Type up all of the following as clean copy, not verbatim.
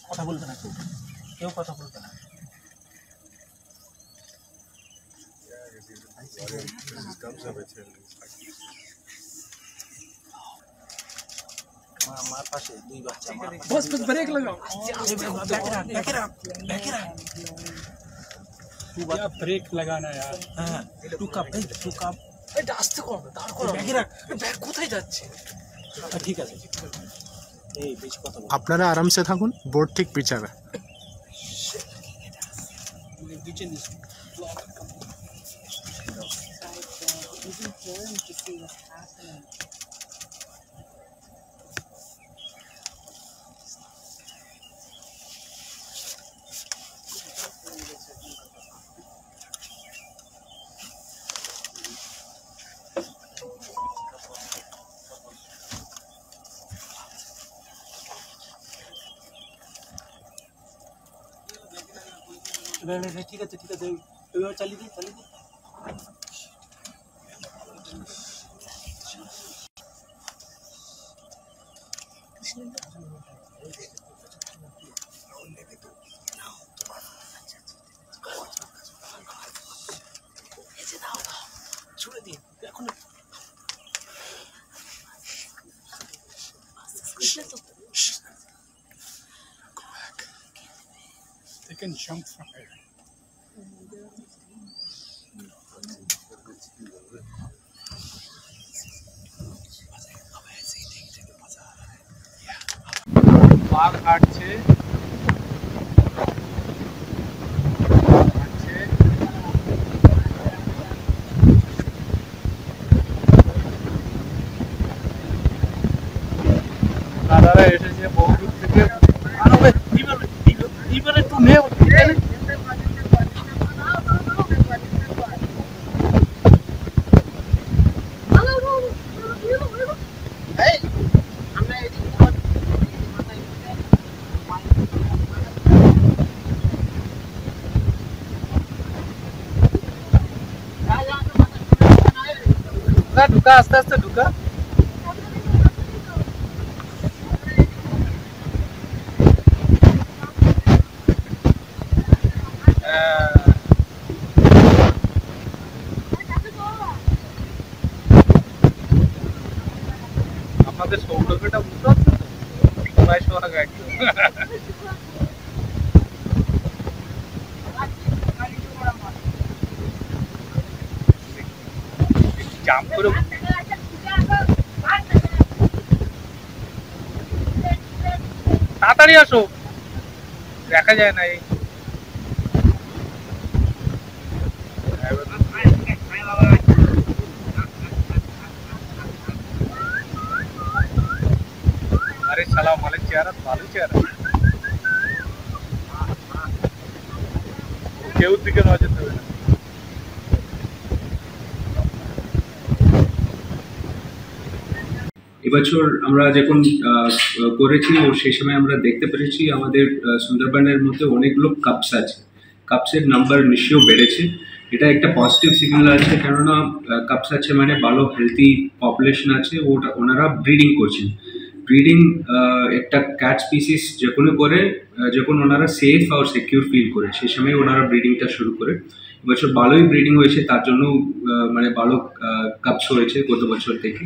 কথা বলবে না, কেউ কথা বলবে না। আমার পাশে দুই বাচ্চা। बस बस ब्रेक लगाओ। क्या ब्रेक लगाना यार। হ্যাঁ টু কাপ এটা আস্তে করো, দাঁড় করো। ব্যাগে রাখ। ব্যাগ কোথায় যাচ্ছে? ঠিক আছে। এই বেশ কথা বল। আপনারা আরামসে থাকুন, বোর্ড ঠিক পিছাবে। ঠিক আছে এবার চালিয়ে দিই। ছুড়ে দিন এখন। They can jump from here. बाघ हाटছে। দাদারা এসেছে বহু দূর থেকে। এবারে একটু নে ঢুকা, আস্তে আস্তে ঢুকা। আপনাদের সৌন্দর্যটা বুঝতে পারছেন তো? সবাই সোহাগ একদম। জাম্প করে তাড়াতাড়ি আসো, দেখা যায় না। अरे साला मालिक চেহারা ভালো চেহারা, কেউ দিকে নজর দেবে না। এবছর আমরা যখন করেছি সেই সময় আমরা দেখতে পেরেছি আমাদের সুন্দরবনের মধ্যে অনেকগুলো কাপস আছে। কাপসের নাম্বার নিশ্চয়ই বেড়েছে। এটা একটা পজিটিভ সিগন্যাল আছে, কেননা কাপস আছে মানে ভালো হেলদি পপুলেশন আছে, ওনারা ব্রিডিং করছেন। ব্রিডিং একটা ক্যাট স্পিসিস যখন করে, যখন ওনারা সেফ আর সিকিউর ফিল করে, সেই সময় ওনারা ব্রিডিংটা শুরু করে। এবছর ভালোই ব্রিডিং হয়েছে, তার জন্য মানে ভালো কাপস হয়েছে গত বছর থেকে।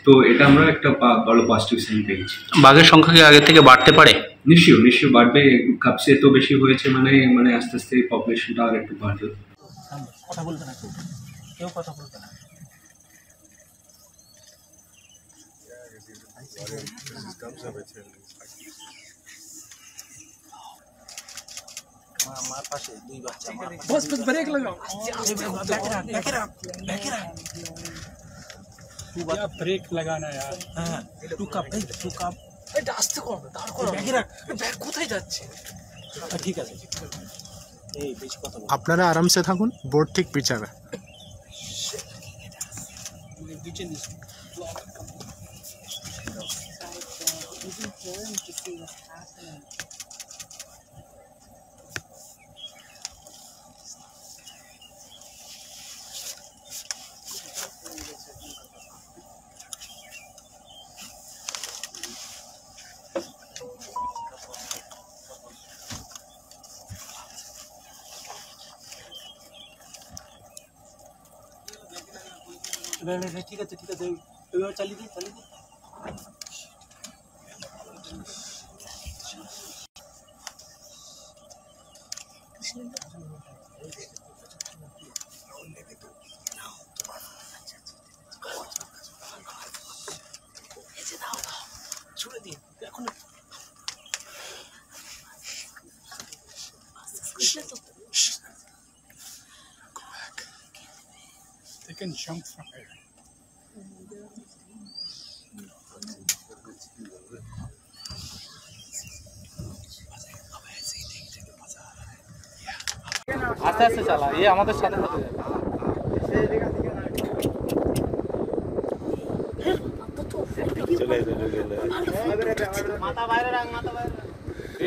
তো এটা আমরা একটা ভালো পজিটিভ সাইন পেয়েছি। বাঘের সংখ্যা কি আগের থেকে বাড়তে পারে? নিশ্চয়ই বাড়বে। কাপসে এত বেশি হয়েছে মানে আস্তে আস্তে পপুলেশনটা আর একটু বাড়বে। কথা বলবে না, কেউ কথা বলবে না। আমার পাশে দুই বাচ্চা। बस बस ब्रेक लगाओ। क्या ब्रेक लगाना यार। হ্যাঁ টু কাপ এটা আস্তে করো, দাঁড় করো। ব্যাগে রাখ। ব্যাগ কোথায় যাচ্ছে? ঠিক আছে। এই বেশ কথা বল। আপনারা আরামসে থাকুন, বোর্ড ঠিক পিছাবে। ঠিক আছে এবার চালিয়ে দিই ছুড়ে দিন এখন They can jump from here. আস্তে আস্তে চালা, এ আমাদের সাথে সাথে যাবে।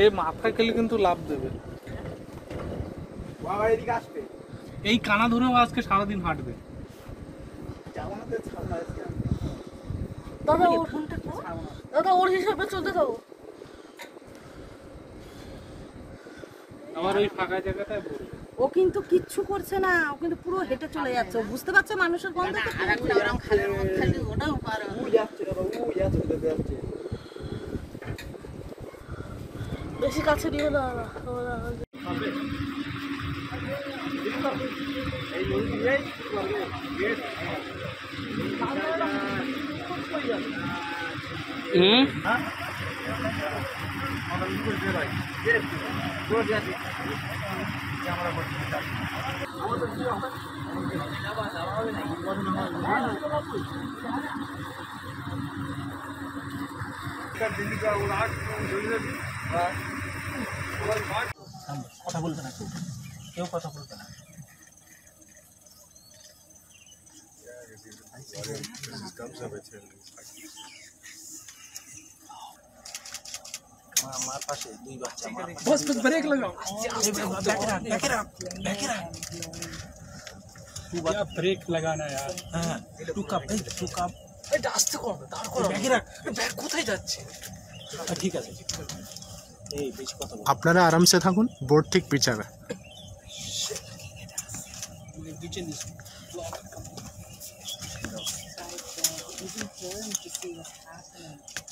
এ মাথায় খেলে কিন্তু লাভ দেবে। এই কানা ধরেও আজকে সারাদিন হাঁটবে। দাদা ওর হিসাবে চলতে থাকো। আবার ওই ফাঁকা জায়গাটায় বলবে। ও কিন্তু কিচ্ছু করছে না, ও কিন্তু পুরো হেঁটে চলে যাচ্ছে। ও বুঝতে পারছে মানুষের গন্ধ। ওটাও পারে। বেশি কাছে নিয়ে না। কথা বলবে না কেউ কথা বলবে না আমার পাশে দুই বাচ্চা বস ব্রেক লাগাও। ब्रेक लगाना यार। হ্যাঁ টু কাপ এটা আস্তে কর, দাঁড় কর। ব্যাগ কোথায় যাচ্ছে? ঠিক আছে এই বেশি কথা বল আপনারা আরামসে থাকুন, বোর্ড ঠিক পিছাবে। Even for him to see what's happening.